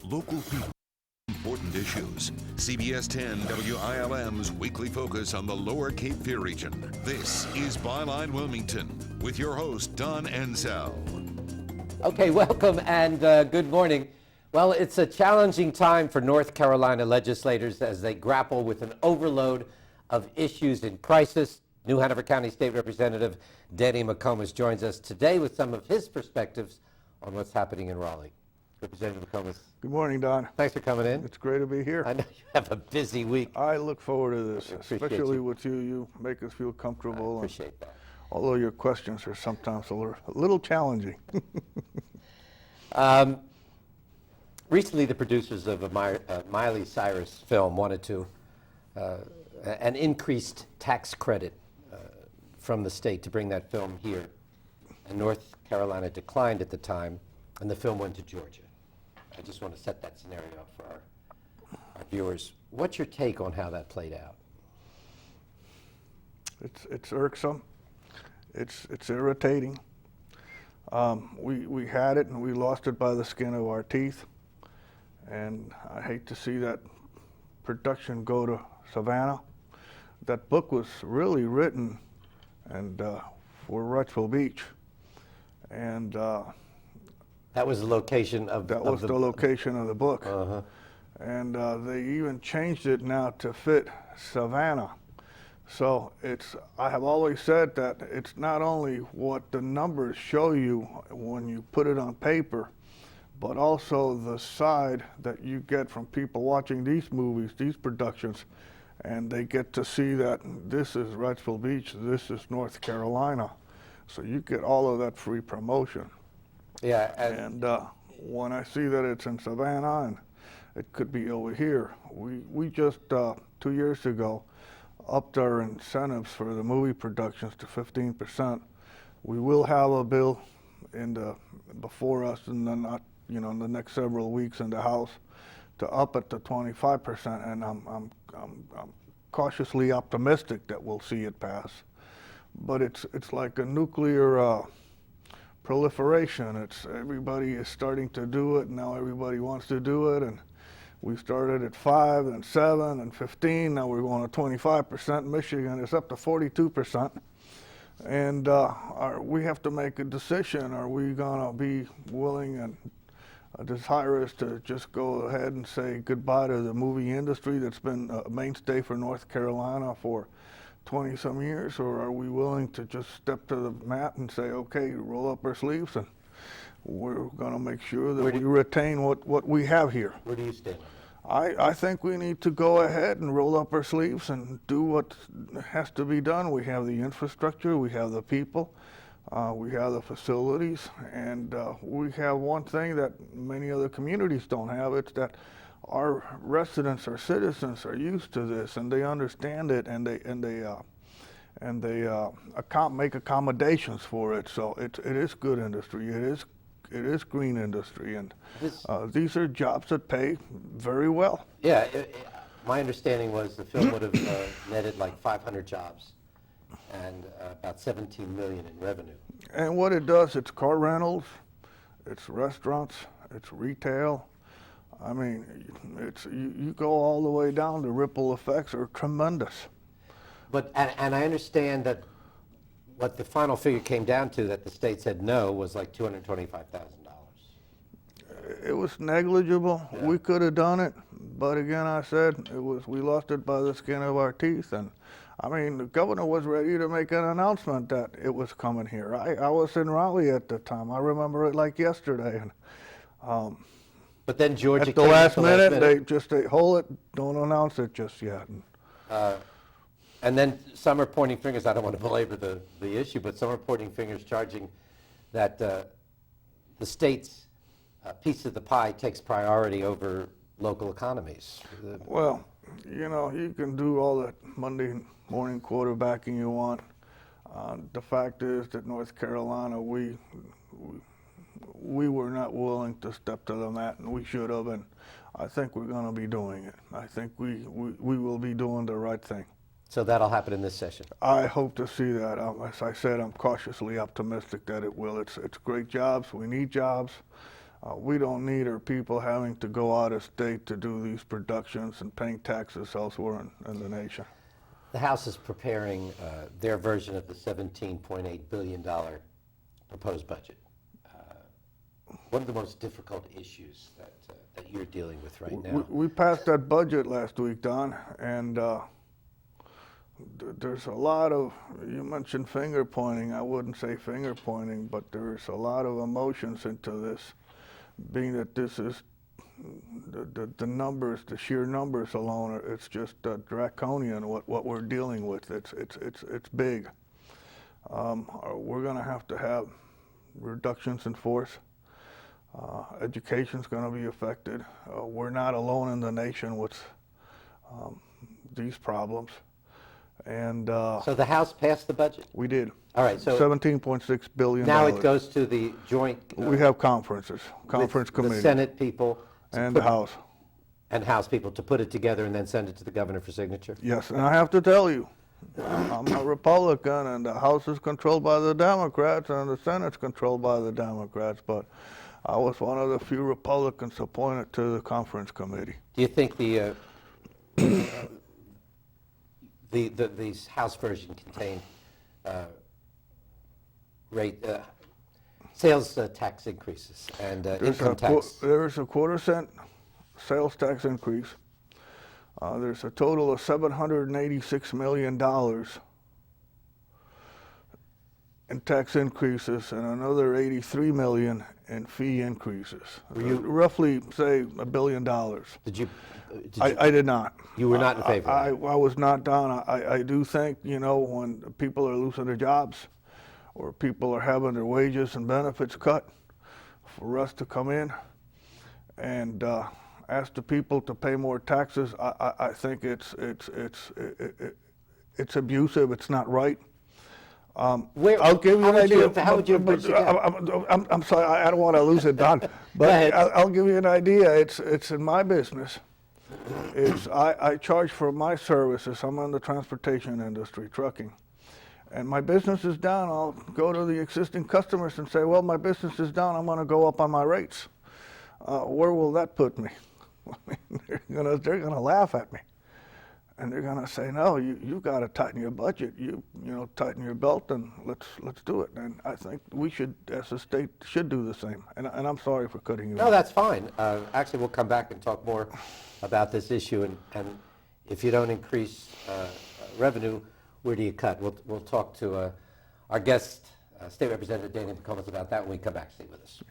local people. Important issues. CBS 10 WILM's weekly focus on the Lower Cape Fear region. This is Byline Wilmington with your host, Don Ansell. Okay, welcome and good morning. Well, it's a challenging time for North Carolina legislators as they grapple with an overload of issues in crisis. New Hanover County State Representative Danny McComas joins us today with some of his perspectives on what's happening in Raleigh. Representative McComas. Good morning, Don. Thanks for coming in. It's great to be here. I know you have a busy week. I look forward to this, especially you. with you. You make us feel comfortable. I appreciate that. Although your questions are sometimes a little challenging. Recently, the producers of a Miley Cyrus film wanted to an increased tax credit from the state to bring that film here. And North Carolina declined at the time, and the film went to Georgia. I just want to set that scenario up for our viewers. What's your take on how that played out? It's irksome. It's irritating. We had it and we lost it by the skin of our teeth. And I hate to see that production go to Savannah. That book was really written and for Wrightsville Beach. And that was the location of that was the location of the book. Uh-huh. And they even changed it now to fit Savannah. So I have always said that it's not only what the numbers show you when you put it on paper, but also the side that you get from people watching these movies, these productions, and they get to see that this is Wrightsville Beach, this is North Carolina. So you get all of that free promotion. Yeah. And when I see that it's in Savannah and it could be over here, we just 2 years ago upped our incentives for the movie productions to 15%. We will have a bill before us in the in the next several weeks in the House to up it to 25%, and I'm cautiously optimistic that we'll see it pass. But it's like a nuclear proliferation. Everybody is starting to do it, and now everybody wants to do it, and we started at 5 and 7 and 15. Now we're going to 25%. Michigan is up to 42%. And we have to make a decision. Are we going to be willing and desirous to just go ahead and say goodbye to the movie industry that's been a mainstay for North Carolina for 20-some years? Or are we willing to just step to the mat and say, okay, roll up our sleeves and we're going to make sure that we retain what we have here? Where do you stand? I think we need to go ahead and roll up our sleeves and do what has to be done. We have the infrastructure, we have the people, we have the facilities, and we have one thing that many other communities don't have. It's that our residents, our citizens are used to this, and they understand it, and they make accommodations for it. So it is good industry. It is green industry, and these are jobs that pay very well. Yeah, my understanding was the film would have netted like 500 jobs and about 17 million in revenue. And what it does, it's car rentals, it's restaurants, it's retail. I mean, you go all the way down. The ripple effects are tremendous. But and I understand that what the final figure came down to that the state said no was like $225,000. It was negligible. Yeah. We could have done it, but again, I said we lost it by the skin of our teeth. And I mean, the governor was ready to make an announcement that it was coming here. I was in Raleigh at the time. I remember it like yesterday. And but then Georgia at the last minute, they just hold it, don't announce it just yet. And then some are pointing fingers. I don't want to belabor the issue, but some are pointing fingers, charging that the state's piece of the pie takes priority over local economies. Well, you can do all that Monday morning quarterbacking you want. The fact is that North Carolina, we were not willing to step to the mat, and we should have, and I think we're going to be doing it. I think we will be doing the right thing. So that'll happen in this session? I hope to see that. As I said, I'm cautiously optimistic that it will. It's great jobs. We need jobs. We don't need our people having to go out of state to do these productions and paying taxes elsewhere in the nation. The House is preparing their version of the $17.8 billion proposed budget. One of the most difficult issues that you're dealing with right now. We passed that budget last week, Don, and there's a lot of, you mentioned finger pointing. I wouldn't say finger pointing, but there's a lot of emotions into this, being that this is the numbers, the sheer numbers alone, it's just draconian what we're dealing with. It's big. We're going to have reductions in force. Education's going to be affected. We're not alone in the nation with these problems. And so the House passed the budget? we did. All right, so $17.6 billion. now it goes to the joint We have conferences, conference committee, the Senate people and the House. and House people to put it together and then send it to the governor for signature? Yes, and I have to tell you, I'm a Republican, and the House is controlled by the Democrats, and the Senate's controlled by the Democrats, but I was one of the few Republicans appointed to the conference committee. Do you think these House version contain sales tax increases and income tax? There's a quarter-cent sales tax increase. There's a total of $786 million in tax increases and another $83 million in fee increases. Roughly, say, $1 billion. Did you? I did not. You were not in favor of it? I was not down. I do think, when people are losing their jobs or people are having their wages and benefits cut, for us to come in and ask the people to pay more taxes, I think it's abusive. It's not right. I'll give you an idea. How would you bridge the gap? I'm sorry, I don't want to lose it, Don. But I'll give you an idea. It's in my business. I charge for my services. I'm in the transportation industry, trucking. And my business is down. I'll go to the existing customers and say, well, my business is down. I'm going to go up on my rates. Where will that put me? They're gonna laugh at me, and they're gonna say, no, you got to tighten your budget. You tighten your belt, and let's do it. And I think we should, as a state, should do the same. And I'm sorry for cutting you off. No, that's fine. Actually, we'll come back and talk more about this issue. And if you don't increase revenue, where do you cut? We'll talk to our guest, State Representative Dana McComas, about that when we come back. Stay with us.